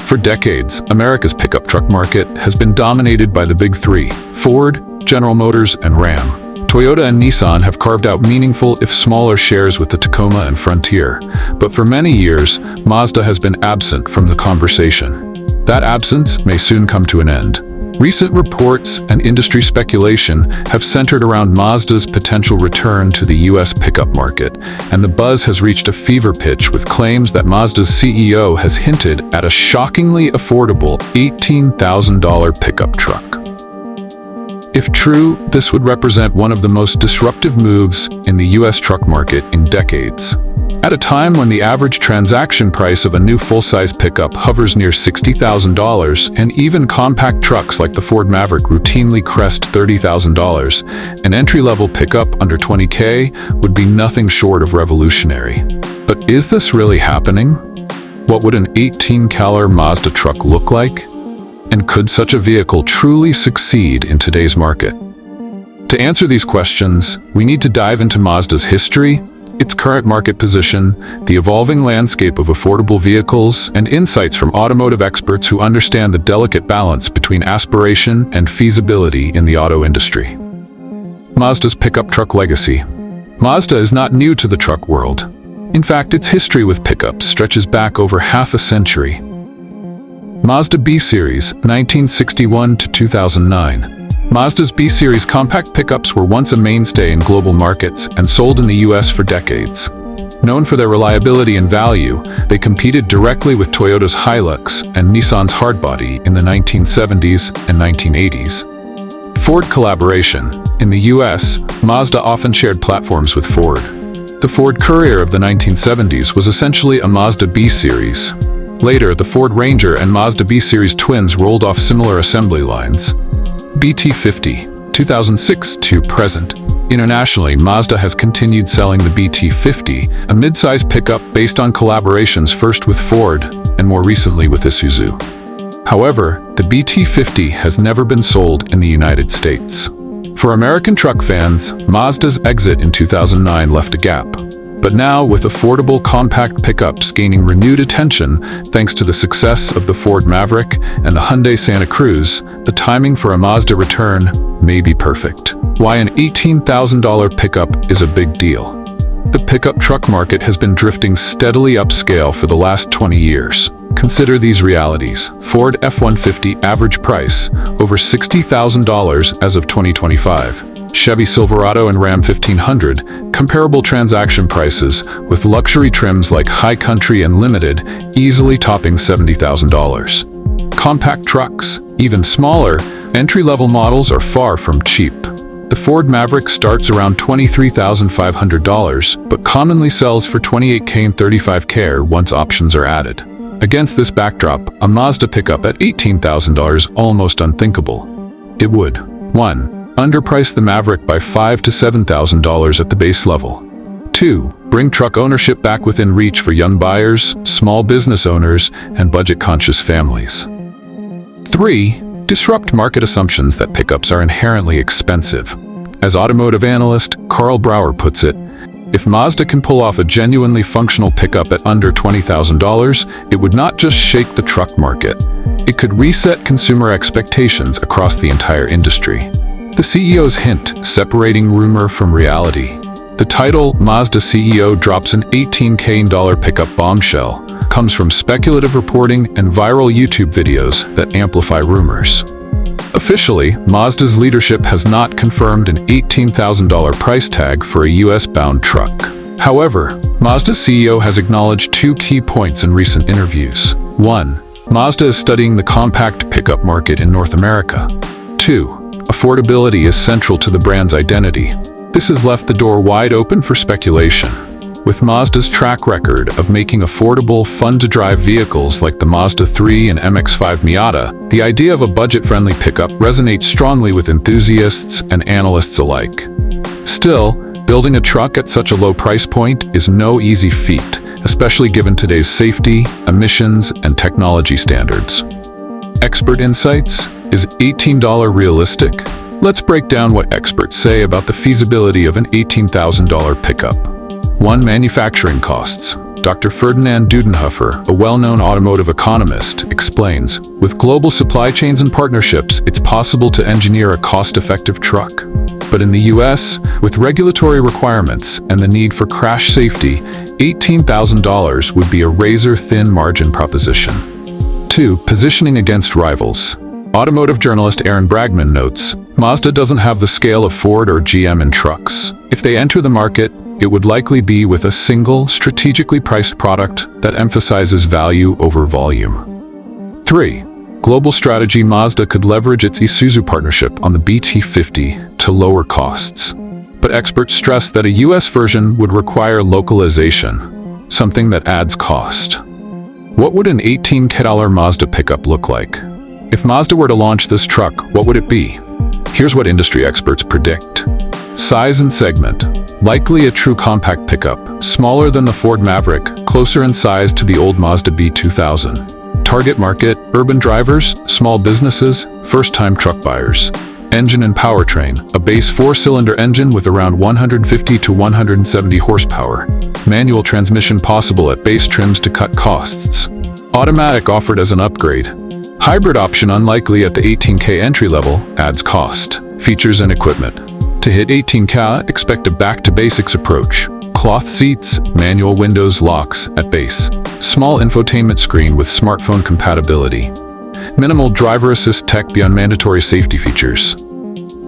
For decades, America's pickup truck market has been dominated by the big three: Ford, General Motors, and Ram. Toyota and Nissan have carved out meaningful, if smaller, shares with the Tacoma and Frontier. But for many years, Mazda has been absent from the conversation. That absence may soon come to an end. Recent reports and industry speculation have centered around Mazda's potential return to the U.S. pickup market, and the buzz has reached a fever pitch with claims that Mazda's CEO has hinted at a shockingly affordable $18,000 pickup truck. If true, this would represent one of the most disruptive moves in the U.S. truck market in decades. At a time when the average transaction price of a new full-size pickup hovers near $60,000, and even compact trucks like the Ford Maverick routinely crest $30,000, an entry-level pickup under $20K would be nothing short of revolutionary. But is this really happening? What would an 18-caliber Mazda truck look like? And could such a vehicle truly succeed in today's market? To answer these questions, we need to dive into Mazda's history, its current market position, the evolving landscape of affordable vehicles, and insights from automotive experts who understand the delicate balance between aspiration and feasibility in the auto industry. Mazda's pickup truck legacy. Mazda is not new to the truck world. In fact, its history with pickups stretches back over half a century. Mazda B-Series, 1961 to 2009. Mazda's B-Series compact pickups were once a mainstay in global markets and sold in the US for decades. Known for their reliability and value, they competed directly with Toyota's Hilux and Nissan's Hardbody in the 1970s and 1980s. Ford collaboration. In the US, Mazda often shared platforms with Ford. The Ford Courier of the 1970s was essentially a Mazda B-Series. Later, the Ford Ranger and Mazda B-Series twins rolled off similar assembly lines. BT-50, 2006 to present. Internationally, Mazda has continued selling the BT-50, a mid-size pickup based on collaborations first with Ford and more recently with Isuzu. However, the BT-50 has never been sold in the United States. For American truck fans, Mazda's exit in 2009 left a gap. But now, with affordable compact pickups gaining renewed attention thanks to the success of the Ford Maverick and the Hyundai Santa Cruz, the timing for a Mazda return may be perfect. Why an $18,000 pickup is a big deal. The pickup truck market has been drifting steadily upscale for the last 20 years. Consider these realities. Ford F-150 average price, over $60,000 as of 2025. Chevy Silverado and Ram 1500, comparable transaction prices, with luxury trims like High Country and Limited easily topping $70,000. Compact trucks, even smaller, entry-level models are far from cheap. The Ford Maverick starts around $23,500, but commonly sells for $28K and $35K once options are added. Against this backdrop, a Mazda pickup at $18,000 is almost unthinkable. It would 1. Underprice the Maverick by $5,000 to $7,000 at the base level. 2. Bring truck ownership back within reach for young buyers, small business owners, and budget-conscious families. 3. Disrupt market assumptions that pickups are inherently expensive. As automotive analyst Carl Brower puts it, if Mazda can pull off a genuinely functional pickup at under $20,000, it would not just shake the truck market. It could reset consumer expectations across the entire industry. The CEO's hint, separating rumor from reality. The title, Mazda CEO drops an $18K pickup bombshell, comes from speculative reporting and viral YouTube videos that amplify rumors. Officially, Mazda's leadership has not confirmed an $18,000 price tag for a US-bound truck. However, Mazda's CEO has acknowledged two key points in recent interviews. 1. Mazda is studying the compact pickup market in North America. 2. Affordability is central to the brand's identity. This has left the door wide open for speculation. With Mazda's track record of making affordable, fun-to-drive vehicles like the Mazda 3 and MX-5 Miata, the idea of a budget-friendly pickup resonates strongly with enthusiasts and analysts alike. Still, building a truck at such a low price point is no easy feat, especially given today's safety, emissions, and technology standards. Expert insights? Is $18 realistic? Let's break down what experts say about the feasibility of an $18,000 pickup. 1. Manufacturing costs. Dr. Ferdinand Dudenhofer, a well-known automotive economist, explains, with global supply chains and partnerships, it's possible to engineer a cost-effective truck. But in the US, with regulatory requirements and the need for crash safety, $18,000 would be a razor-thin margin proposition. 2. Positioning against rivals. Automotive journalist Aaron Bragman notes, Mazda doesn't have the scale of Ford or GM in trucks. If they enter the market, it would likely be with a single, strategically priced product that emphasizes value over volume. 3. Global strategy. Mazda could leverage its Isuzu partnership on the BT-50 to lower costs. But experts stress that a US version would require localization, something that adds cost. What would an $18,000 Mazda pickup look like? If Mazda were to launch this truck, what would it be? Here's what industry experts predict. Size and segment. Likely a true compact pickup, smaller than the Ford Maverick, closer in size to the old Mazda B-2000. Target market, urban drivers, small businesses, first-time truck buyers. Engine and powertrain, a base 4-cylinder engine with around 150 to 170 horsepower. Manual transmission possible at base trims to cut costs. Automatic offered as an upgrade. Hybrid option unlikely at the $18,000 entry level, adds cost. Features and equipment. To hit $18,000, expect a back-to-basics approach. Cloth seats, manual windows, locks at base. Small infotainment screen with smartphone compatibility. Minimal driver assist tech beyond mandatory safety features.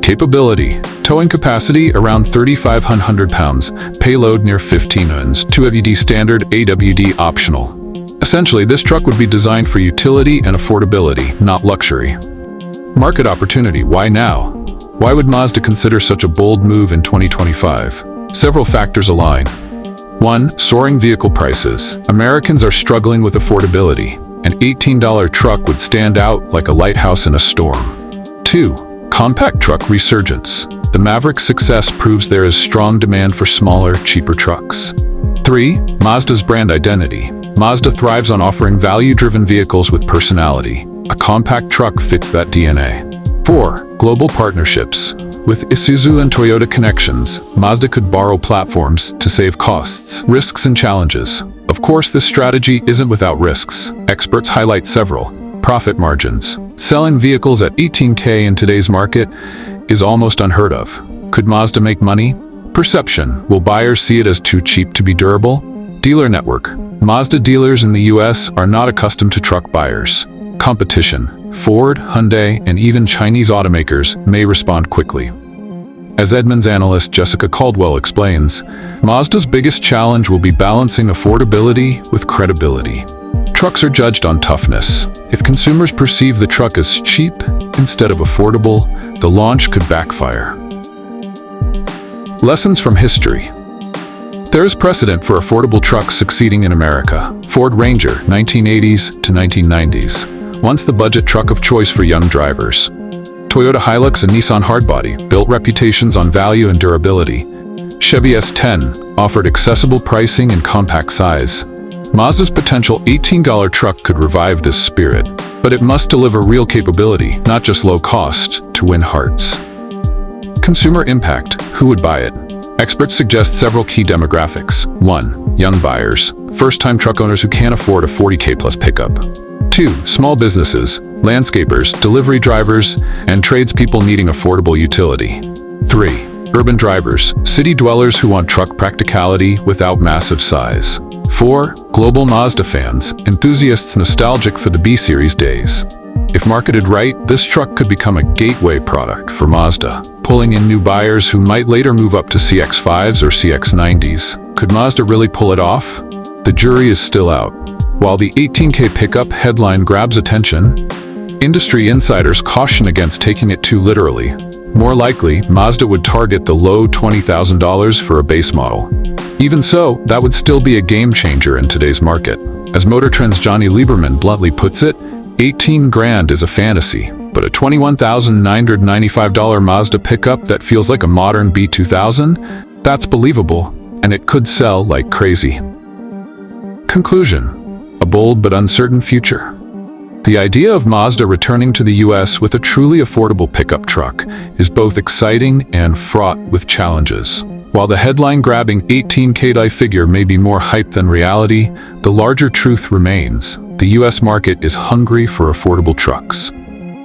Capability. Towing capacity around 3,500 pounds. Payload near 15 tons. 2WD standard, AWD optional. Essentially, this truck would be designed for utility and affordability, not luxury. Market opportunity. Why now? Why would Mazda consider such a bold move in 2025? Several factors align. 1. Soaring vehicle prices. Americans are struggling with affordability. An $18 truck would stand out like a lighthouse in a storm. 2. Compact truck resurgence. The Maverick's success proves there is strong demand for smaller, cheaper trucks. 3. Mazda's brand identity. Mazda thrives on offering value-driven vehicles with personality. A compact truck fits that DNA. 4. Global partnerships. With Isuzu and Toyota connections, Mazda could borrow platforms to save costs, risks, and challenges. Of course, this strategy isn't without risks. Experts highlight several. Profit margins. Selling vehicles at $18,000 in today's market is almost unheard of. Could Mazda make money? Perception. Will buyers see it as too cheap to be durable? Dealer network. Mazda dealers in the US are not accustomed to truck buyers. Competition. Ford, Hyundai, and even Chinese automakers may respond quickly. As Edmunds analyst Jessica Caldwell explains, Mazda's biggest challenge will be balancing affordability with credibility. Trucks are judged on toughness. If consumers perceive the truck as cheap instead of affordable, the launch could backfire. Lessons from history. There is precedent for affordable trucks succeeding in America. Ford Ranger, 1980s to 1990s. Once the budget truck of choice for young drivers. Toyota Hilux and Nissan Hardbody built reputations on value and durability. Chevy S10 offered accessible pricing and compact size. Mazda's potential $18 truck could revive this spirit, but it must deliver real capability, not just low cost, to win hearts. Consumer impact. Who would buy it? Experts suggest several key demographics. 1. Young buyers. First-time truck owners who can't afford a $40,000 plus pickup. 2. Small businesses, landscapers, delivery drivers, and tradespeople needing affordable utility. 3. Urban drivers, city dwellers who want truck practicality without massive size. 4. Global Mazda fans, enthusiasts nostalgic for the B-Series days. If marketed right, this truck could become a gateway product for Mazda, pulling in new buyers who might later move up to CX-5s or CX-90s. Could Mazda really pull it off? The jury is still out. While the $18,000 pickup headline grabs attention, industry insiders caution against taking it too literally. More likely, Mazda would target the low $20,000 for a base model. Even so, that would still be a game changer in today's market. As Motor Trend's Johnny Lieberman bluntly puts it, $18,000 is a fantasy, but a $21,995 Mazda pickup that feels like a modern B-2000? That's believable, and it could sell like crazy. Conclusion. A bold but uncertain future. The idea of Mazda returning to the US with a truly affordable pickup truck is both exciting and fraught with challenges. While the headline-grabbing 18K figure may be more hype than reality, the larger truth remains. The US market is hungry for affordable trucks.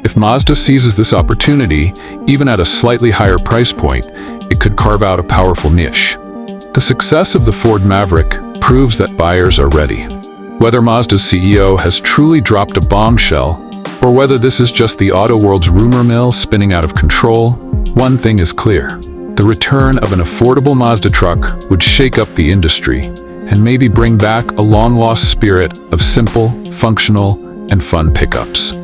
If Mazda seizes this opportunity, even at a slightly higher price point, it could carve out a powerful niche. The success of the Ford Maverick proves that buyers are ready. Whether Mazda's CEO has truly dropped a bombshell, or whether this is just the auto world's rumor mill spinning out of control, one thing is clear. The return of an affordable Mazda truck would shake up the industry and maybe bring back a long-lost spirit of simple, functional, and fun pickups.